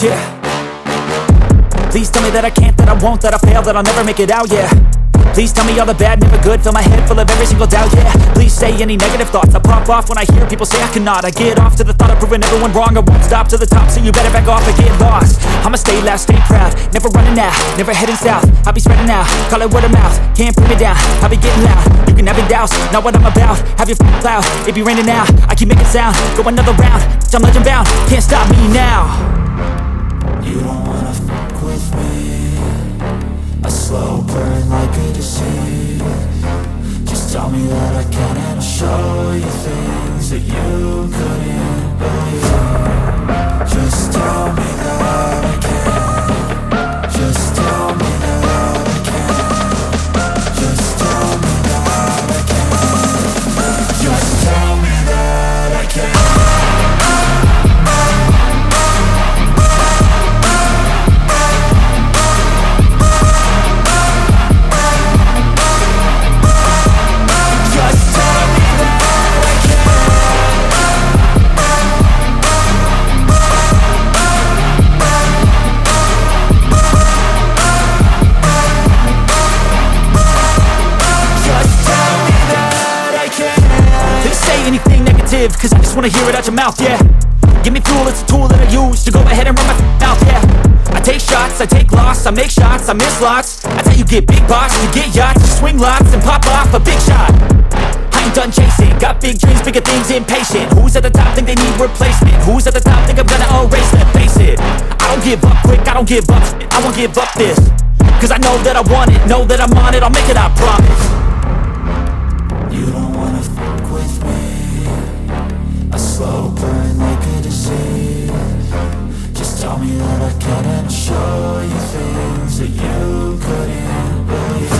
Yeah. Please tell me that I can't, that I won't, that I fail, that I'll never make it out, yeah. Please tell me all the bad, never good, fill my head full of every single doubt, yeah. Please say any negative thoughts, I pop off when I hear people say I cannot. I get off to the thought of proving everyone wrong, I won't stop to the top, so you better back off and get lost. I'ma stay loud, stay proud, never running out, never heading south. I'll be spreading out, call it word of mouth, can't put me down, I'll be getting loud. You can have your doubts, not what I'm about, have your cloud, it be raining now. I keep making sound, go another round, I'm legend bound, can't stop me now. You don't wanna fuck with me, a slow burn like a disease. Just tell me that I can and I'll show you things that you couldn't believe. Just tell me that I can. Just tell me that I can. Just tell me that I can. Just tell me that I can. Cause I just wanna hear it out your mouth, yeah. Give me fuel, it's a tool that I use to go ahead and run my mouth, yeah. I take shots, I take loss, I make shots, I miss lots. That's how you get big box, you get yachts, you swing lots and pop off a big shot. I ain't done chasing, got big dreams, bigger things, impatient. Who's at the top think they need replacement? Who's at the top think I'm gonna erase them? Face it, I don't give up quick, I don't give up, I won't give up this. Cause I know that I want it, know that I'm on it, I'll make it, I promise. You don't wanna fuck with me, a slow burn like a disease. Just tell me that I can and I'll show you things that you couldn't believe.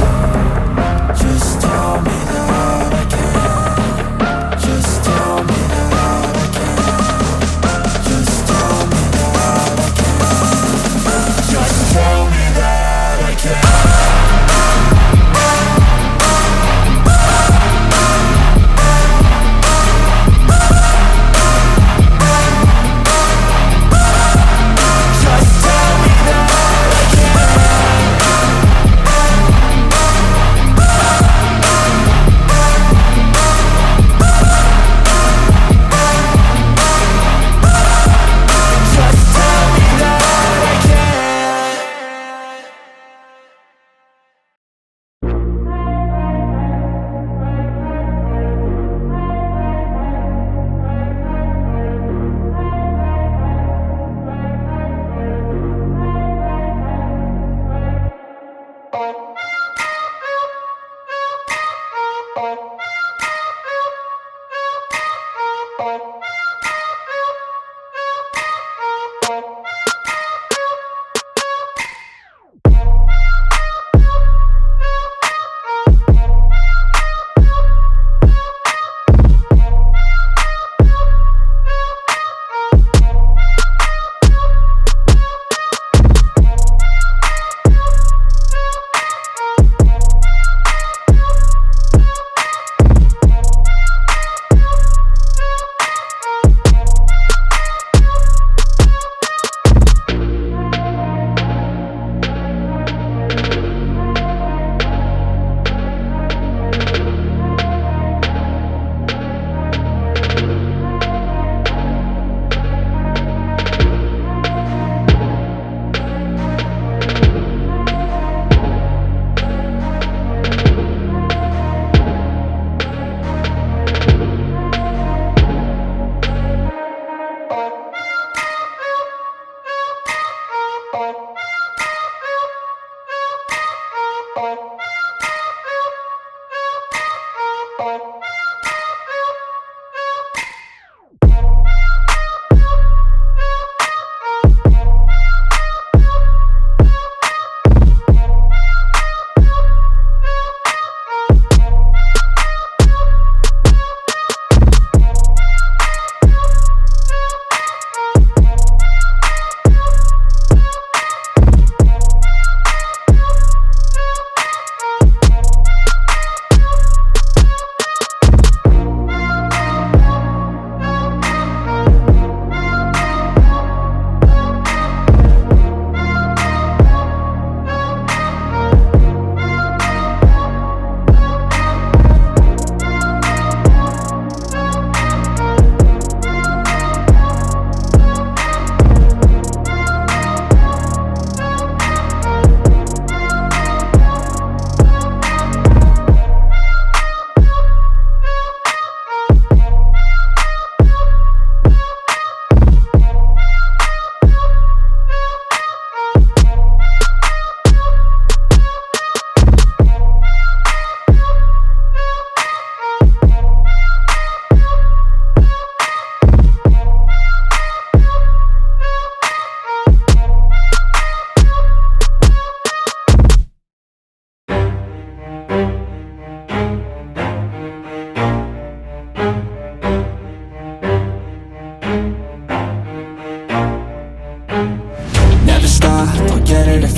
Just tell me that I can. Just tell me that I can. Just tell me that I can. Just tell me that I can.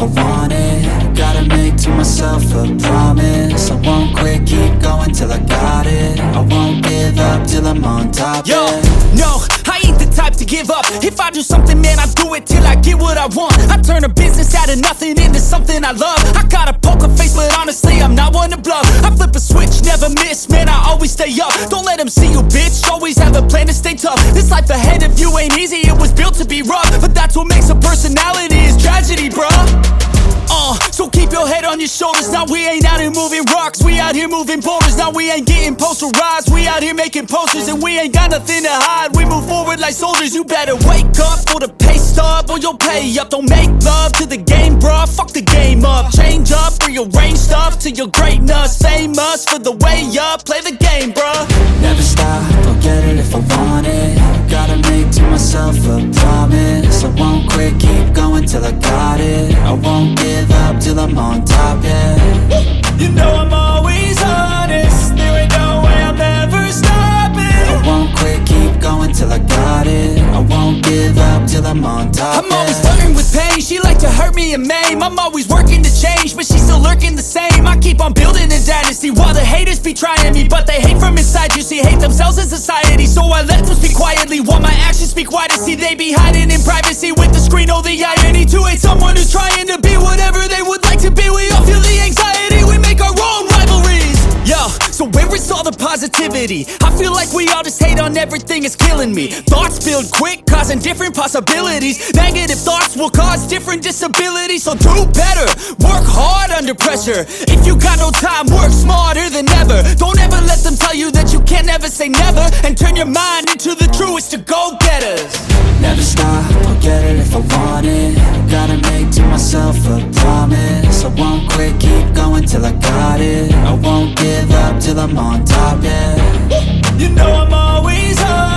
if I want it. Gotta make to myself a promise. I won't quit, keep going till I got it. I won't give up till I'm on top, Yo, yeah. no, I ain't the type to give up. If I do something, man, I do it till I get what I want. I turn a business out of nothing into something I love. I got a poker face, but honestly, I'm not one to bluff. I flip a switch, never miss, man, I always stay up. Don't let them see you, bitch, always have a plan to stay tough. This life ahead of you ain't easy, it was built to be rough. But that's what makes a personality, is tragedy, bruh. So keep your head on your shoulders. Now we ain't out here moving rocks, we out here moving boulders. Now we ain't getting posterized, we out here making posters. And we ain't got nothing to hide, we move forward like soldiers. You better wake up for the pay stub, or you'll pay up. Don't make love to the game, bruh, fuck the game up. Change up, rearrange stuff to your greatness. Famous for the way up, play the game, bruh. Never stop, I'll get it if I want it. Gotta make to myself a promise. I won't quit, keep going till I got it. I won't give up till I'm on top, yeah. You know I'm always honest, there ain't no way I'm ever stopping. I won't quit, keep going till I got it. I won't give up till I'm on top, I'm always flirting with pain, she like to hurt me and maim. I'm always working to change, but she's still lurking the same. I keep on building a dynasty while the haters be trying me. But they hate from inside, you see, hate themselves in society. So I let them speak quietly while my actions speak wider. See, they be hiding in privacy with the screen, oh the irony. To hate someone who's trying to be whatever they would like to be. We all feel the anxiety, we make our own rivalries. Yo, so where is all the positivity? I feel like we all just hate on everything, it's killing me. Thoughts build quick, causing different possibilities. Negative thoughts will cause different disabilities. So do better, work hard under pressure. If you got no time, work smarter than ever. Don't ever let them tell you that you can't never say never. And turn your mind into the truest of go-getters. Never stop, I'll get it if I want it. Gotta make to myself a promise. I won't quit, keep going till I got it. I won't give up till I'm on top, yeah. You know I'm always hard.